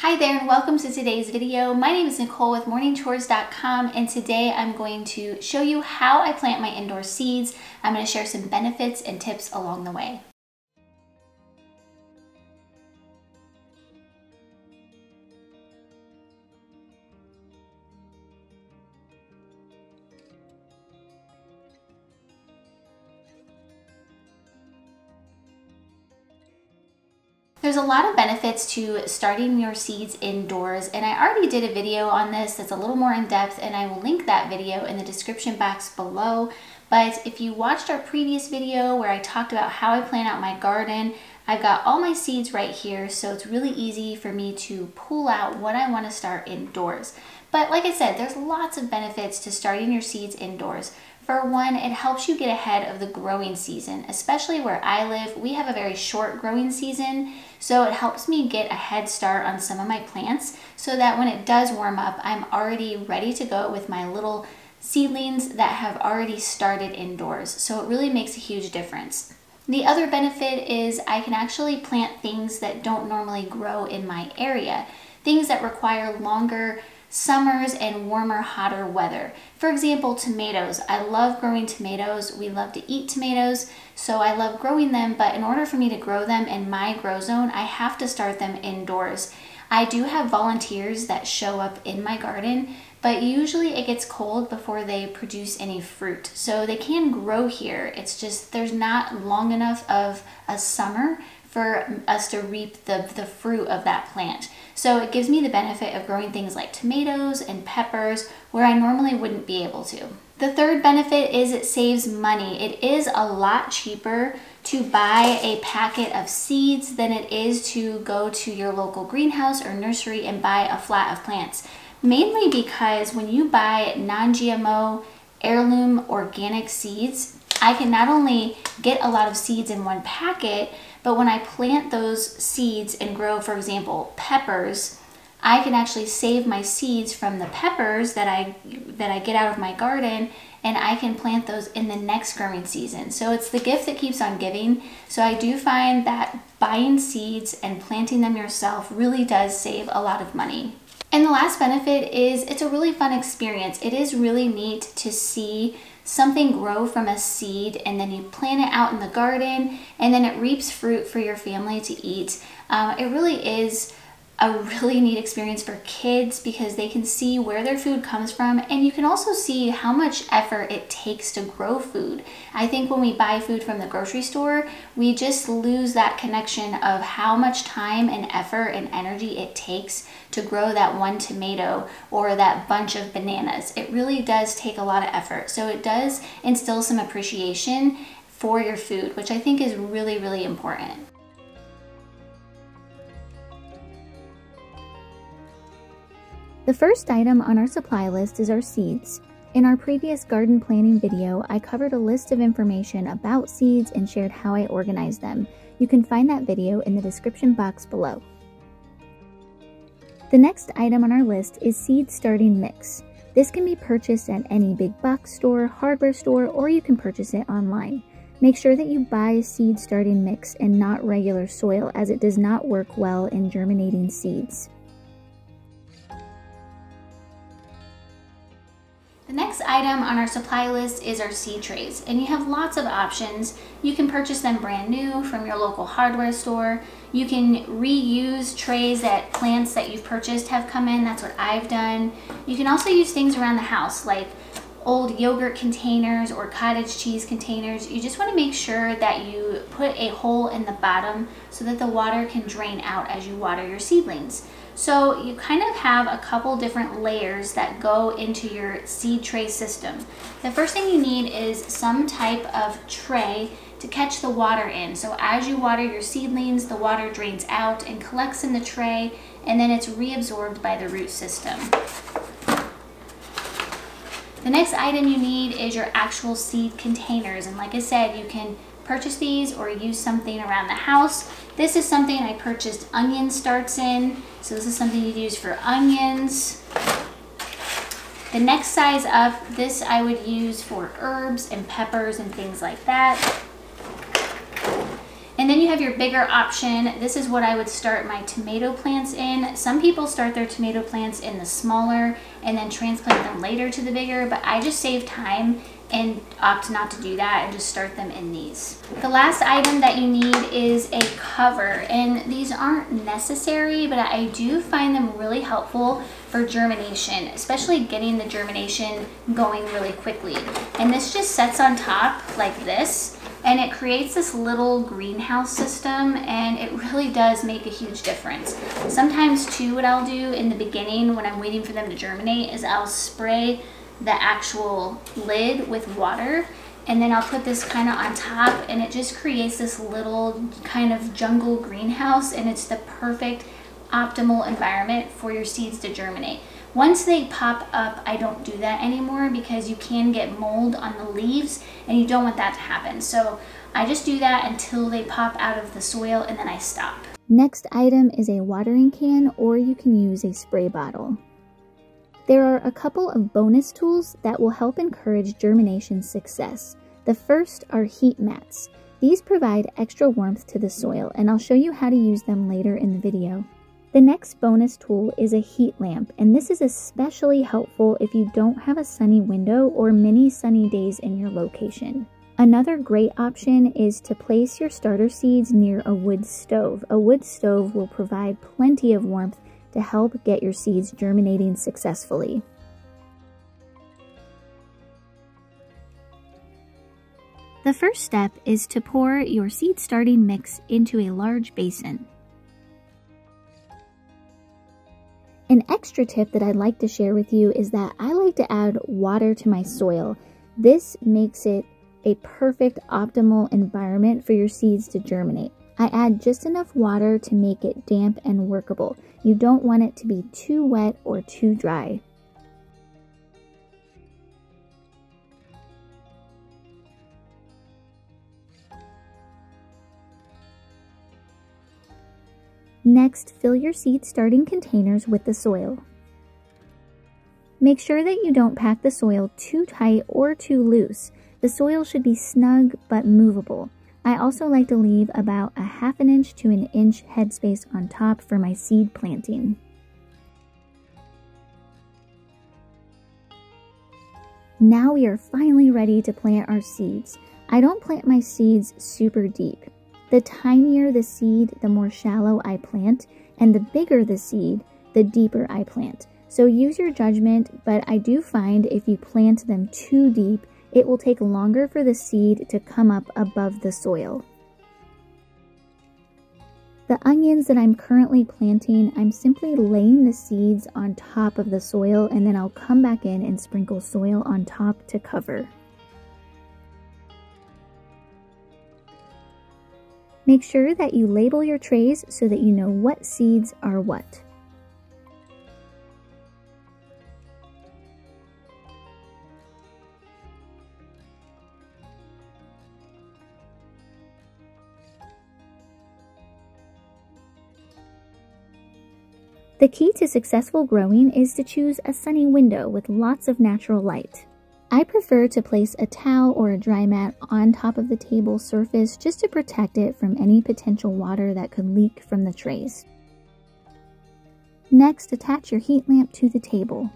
Hi there and welcome to today's video. My name is Nicole with morningchores.com and today I'm going to show you how I plant my indoor seeds. I'm going to share some benefits and tips along the way. There's a lot of benefits to starting your seeds indoors, and I already did a video on this that's a little more in depth, and I will link that video in the description box below. But if you watched our previous video where I talked about how I plan out my garden, I've got all my seeds right here, so it's really easy for me to pull out what I want to start indoors. But like I said, there's lots of benefits to starting your seeds indoors. For one, it helps you get ahead of the growing season, especially where I live. We have a very short growing season, so it helps me get a head start on some of my plants so that when it does warm up, I'm already ready to go with my little seedlings that have already started indoors. So it really makes a huge difference. The other benefit is I can actually plant things that don't normally grow in my area, things that require longer summers and warmer, hotter weather. For example, tomatoes. I love growing tomatoes. We love to eat tomatoes, so I love growing them, but in order for me to grow them in my grow zone, I have to start them indoors. I do have volunteers that show up in my garden, but usually it gets cold before they produce any fruit. So they can grow here. It's just there's not long enough of a summer for us to reap the fruit of that plant. So it gives me the benefit of growing things like tomatoes and peppers where I normally wouldn't be able to. The third benefit is it saves money. It is a lot cheaper to buy a packet of seeds than it is to go to your local greenhouse or nursery and buy a flat of plants. Mainly because when you buy non-GMO, heirloom, organic seeds, I can not only get a lot of seeds in one packet, but when I plant those seeds and grow, for example, peppers, I can actually save my seeds from the peppers that I get out of my garden, and I can plant those in the next growing season. So it's the gift that keeps on giving. So I do find that buying seeds and planting them yourself really does save a lot of money. And the last benefit is it's a really fun experience. It is really neat to see something grow from a seed and then you plant it out in the garden and then it reaps fruit for your family to eat. It really is a really neat experience for kids because they can see where their food comes from, and you can also see how much effort it takes to grow food. I think when we buy food from the grocery store, we just lose that connection of how much time and effort and energy it takes to grow that one tomato or that bunch of bananas. It really does take a lot of effort. So it does instill some appreciation for your food, which I think is really, really important. The first item on our supply list is our seeds. In our previous garden planning video, I covered a list of information about seeds and shared how I organize them. You can find that video in the description box below. The next item on our list is seed starting mix. This can be purchased at any big box store, hardware store, or you can purchase it online. Make sure that you buy seed starting mix and not regular soil, as it does not work well in germinating seeds. The next item on our supply list is our seed trays, and you have lots of options. You can purchase them brand new from your local hardware store. You can reuse trays that plants that you've purchased have come in. That's what I've done. You can also use things around the house like old yogurt containers or cottage cheese containers. You just want to make sure that you put a hole in the bottom so that the water can drain out as you water your seedlings. So you kind of have a couple different layers that go into your seed tray system. The first thing you need is some type of tray to catch the water in. So as you water your seedlings, the water drains out and collects in the tray, and then it's reabsorbed by the root system. The next item you need is your actual seed containers, and like I said, you can purchase these or use something around the house. This is something I purchased onion starts in, so this is something you'd use for onions. The next size up, this I would use for herbs and peppers and things like that. And then you have your bigger option. This is what I would start my tomato plants in. Some people start their tomato plants in the smaller and then transplant them later to the bigger, but I just save time and opt not to do that and just start them in these. The last item that you need is a cover, and these aren't necessary, but I do find them really helpful for germination, especially getting the germination going really quickly. And this just sets on top like this, and it creates this little greenhouse system, and it really does make a huge difference. Sometimes too, what I'll do in the beginning when I'm waiting for them to germinate is I'll spray the actual lid with water, and then I'll put this kind of on top, and it just creates this little kind of jungle greenhouse, and it's the perfect optimal environment for your seeds to germinate. Once they pop up, I don't do that anymore because you can get mold on the leaves and you don't want that to happen. So I just do that until they pop out of the soil, and then I stop. Next item is a watering can, or you can use a spray bottle. There are a couple of bonus tools that will help encourage germination success. The first are heat mats. These provide extra warmth to the soil, and I'll show you how to use them later in the video. The next bonus tool is a heat lamp, and this is especially helpful if you don't have a sunny window or many sunny days in your location. Another great option is to place your starter seeds near a wood stove. A wood stove will provide plenty of warmth to help get your seeds germinating successfully. The first step is to pour your seed starting mix into a large basin. An extra tip that I'd like to share with you is that I like to add water to my soil. This makes it a perfect optimal environment for your seeds to germinate. I add just enough water to make it damp and workable. You don't want it to be too wet or too dry. Next, fill your seed starting containers with the soil. Make sure that you don't pack the soil too tight or too loose. The soil should be snug but movable. I also like to leave about a ½ inch to an inch headspace on top for my seed planting. Now we are finally ready to plant our seeds. I don't plant my seeds super deep. The tinier the seed, the more shallow I plant, and the bigger the seed, the deeper I plant. So use your judgment, but I do find if you plant them too deep, it will take longer for the seed to come up above the soil. The onions that I'm currently planting, I'm simply laying the seeds on top of the soil, and then I'll come back in and sprinkle soil on top to cover. Make sure that you label your trays so that you know what seeds are what. The key to successful growing is to choose a sunny window with lots of natural light. I prefer to place a towel or a dry mat on top of the table surface just to protect it from any potential water that could leak from the trays. Next, attach your heat lamp to the table.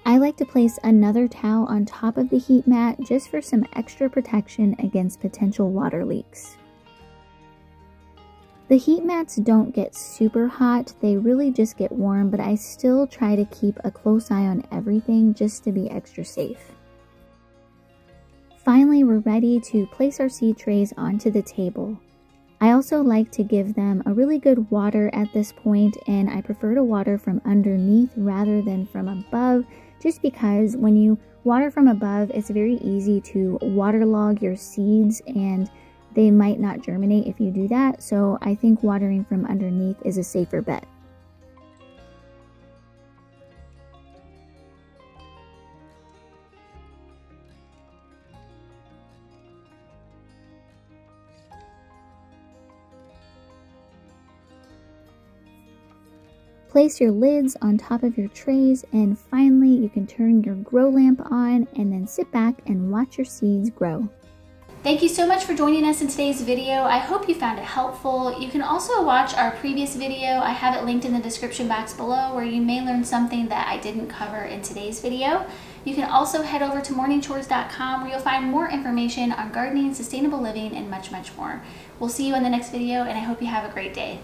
I like to place another towel on top of the heat mat just for some extra protection against potential water leaks. The heat mats don't get super hot, they really just get warm, but I still try to keep a close eye on everything just to be extra safe. Finally, we're ready to place our seed trays onto the table. I also like to give them a really good water at this point, and I prefer to water from underneath rather than from above, just because when you water from above, it's very easy to waterlog your seeds, and they might not germinate if you do that, so I think watering from underneath is a safer bet. Place your lids on top of your trays, and finally you can turn your grow lamp on and then sit back and watch your seeds grow. Thank you so much for joining us in today's video. I hope you found it helpful. You can also watch our previous video. I have it linked in the description box below where you may learn something that I didn't cover in today's video. You can also head over to morningchores.com where you'll find more information on gardening, sustainable living, and much, much more. We'll see you in the next video, and I hope you have a great day.